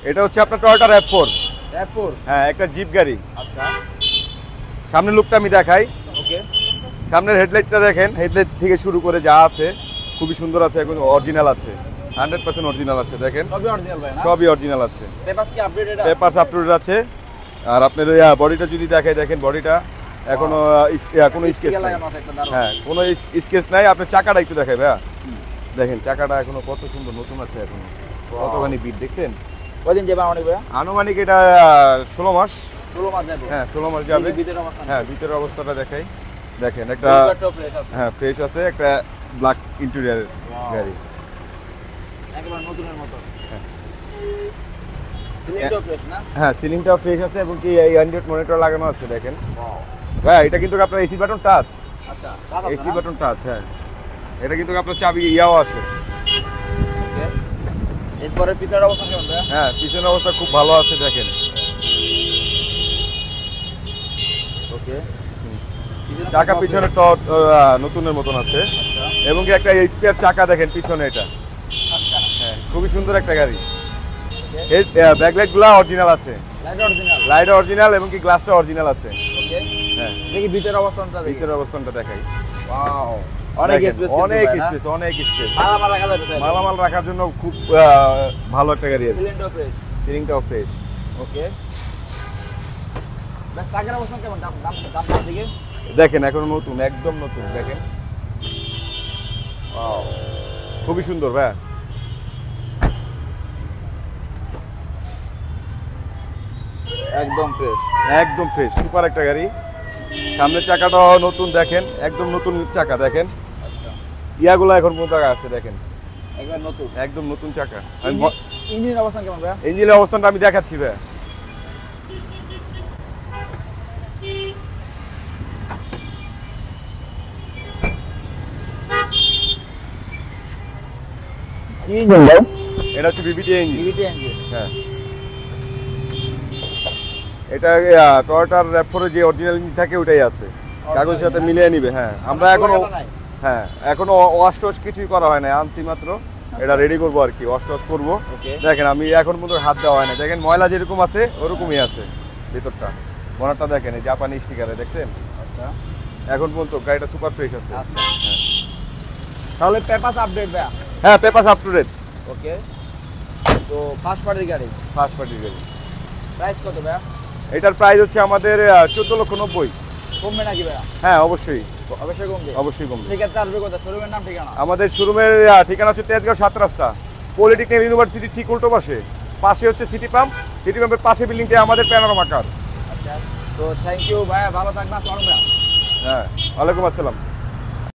এটা হচ্ছে আপনার টয়োটা RAV4। RAV4? হ্যাঁ, একটা জিপ গাড়ি। আচ্ছা, সামনের লুকটা আমি দেখাই। ওকে। সামনের হেডলাইটটা দেখেন, হেডলাইট থেকে শুরু করে যা আছে খুবই সুন্দর আছে, এখন অরিজিনাল আছে, 100% অরিজিনাল আছে। দেখেন সবই অরিজিনাল ভাই না? সবই অরিজিনাল আছে। পেপারস কি আপডেটেড আছে? পেপারস আপডেটেড আছে। আর আপনার বডিটা যদি দেখাই, দেখেন বডিটা এখনো কোনো স্কেচ নাই। হ্যাঁ, কোনো স্কেচ নাই। আপনার চাকাটা একটু দেখাই ভাইয়া, দেখেন চাকাটা এখনো কত সুন্দর, নতুন আছে এখনো। কতখানি বিট দেখছেন? কয়দিন যাবে আনুমানিক ভাইয়া? আনুমানিক এটা 16 মাস। 16 মাস যাবে? হ্যাঁ, 16 মাস যাবে। ভিতরের অবস্থা? হ্যাঁ, ভিতরের অবস্থাটা দেখাই। দেখেন একটা হ্যাঁ ফ্রেশ আছে, একটা ব্ল্যাক ইন্টেরিয়র গাড়ি, একেবারে নতুনের মতো। হ্যাঁ, সিলিংটাও ফ্রেশ না? হ্যাঁ, সিলিংটাও ফ্রেশ আছে এবং কি এই অ্যান্ড্রয়েড মনিটর লাগানো আছে। দেখেন ভাই, এটা কিন্তু আপনার এসি বাটন টাচ। আচ্ছা, এসি বাটন টাচ। হ্যাঁ, এটা কিন্তু আপনার চাবি ইয়াও আছে। ওকে। এরপরে পিছনের অবস্থা কেমন ভাই? হ্যাঁ, পিছনের অবস্থা খুব ভালো আছে। দেখেন ওকে। চাকা পিছনে নতুনের মতন আছে এবং কি একটা স্পেয়ার চাকা দেখেন পিছনে। এটা আচ্ছা, হ্যাঁ, খুবই সুন্দর একটা গাড়ি। এই ব্যাকলাইট গুলা অরিজিনাল আছে, লাইট অরিজিনাল? লাইট অরিজিনাল এবং কি গ্লাসটা অরিজিনাল আছে। ওকে। হ্যাঁ, দেখি ভিতরের অবস্থাটা দেখি। ভিতরের অবস্থানটা দেখাই। ওয়াও, অনেক স্পেস, অনেক স্পেস, অনেক স্পেস। মালামাল রাখা যাবে স্যার? মালামাল রাখার জন্য খুব ভালো একটা গাড়ি আছে। সিলিংটাও ফ্রেশ? সিলিংটাও ফ্রেশ। ওকে। ভাই চাকার অবস্থা কেমন? দাম দিকে দেখেন এখন নতুন, একদম নতুন। দেখেন ওয়াও, খুবই সুন্দর ভাই। একদম ফ্রেশ, একদম ফ্রেশ, সুপার একটা গাড়ি। সামনের চাকাটাও নতুন, দেখেন একদম নতুন চাকা। দেখেন আচ্ছা, ইয়াগুলো এখন পর্যন্ত আছে, দেখেন একবার নতুন, একদম নতুন চাকা। ইঞ্জিনের অবস্থা কেমন ভাই? ইঞ্জিনের অবস্থানটা আমি দেখাচ্ছি ভাই। কি ইঞ্জিন ভাই? এটা হচ্ছে বিবিটি ইঞ্জিন। BBT engine? হ্যাঁ, এটা টয়োটার RAV4 এর যে অরিজিনাল ইঞ্জিন থাকে ওটাই আছে, কাগজের সাথে মিলিয়ে নিবে। হ্যাঁ, আমরা এখনো হ্যাঁ এখনো ওয়াশ টস কিছুই করা হয় না, আনছি মাত্র। এটা রেডি করবো আর কি, ওয়াশ টস করবো। দেখেন আমি এখন পর্যন্ত হাত দেওয়া হয় না। দেখেন ময়লা যেরকম আছে ওরকমই আছে ভিতরটা। বনারটা দেখেন, এই জাপানি স্টিকারে দেখছেন। আচ্ছা, এখন পর্যন্ত গাড়িটা সুপার ফ্রেশ আছে। আচ্ছা, তাহলে পেপারস আপডেট ভাই? হ্যাঁ, পেপারস আপ টু ডেট। ওকে। তো ফার্স্ট পার্টির গাড়ি, ফার্স্ট পার্টির গাড়ি। প্রাইস কত ভাই? এটার প্রাইস হচ্ছে আমাদের 14,90,000। কমবে নাকি ভাই? হ্যাঁ, অবশ্যই অবশ্যই কমবে। অবশ্যই কমবে। সেক্ষেত্রে আসবে কোথায়? শোরুমের নাম, ঠিকানা? আমাদের শোরুমের ঠিকানা হচ্ছে তেজগাঁও 7 রাস্তা, পলিটেকনিক ইউনিভার্সিটি ঠিক উল্টো পাশে। পাশে হচ্ছে সিটি পাম্প, সিটি পাম্পের পাশে বিল্ডিংটা আমাদের প্যানোরামা কার। আচ্ছা, তো থ্যাংক ইউ ভাই, ভালো থাকবেন। আসসালামু আলাইকুম। হ্যাঁ, ওয়ালাইকুম আসসালাম।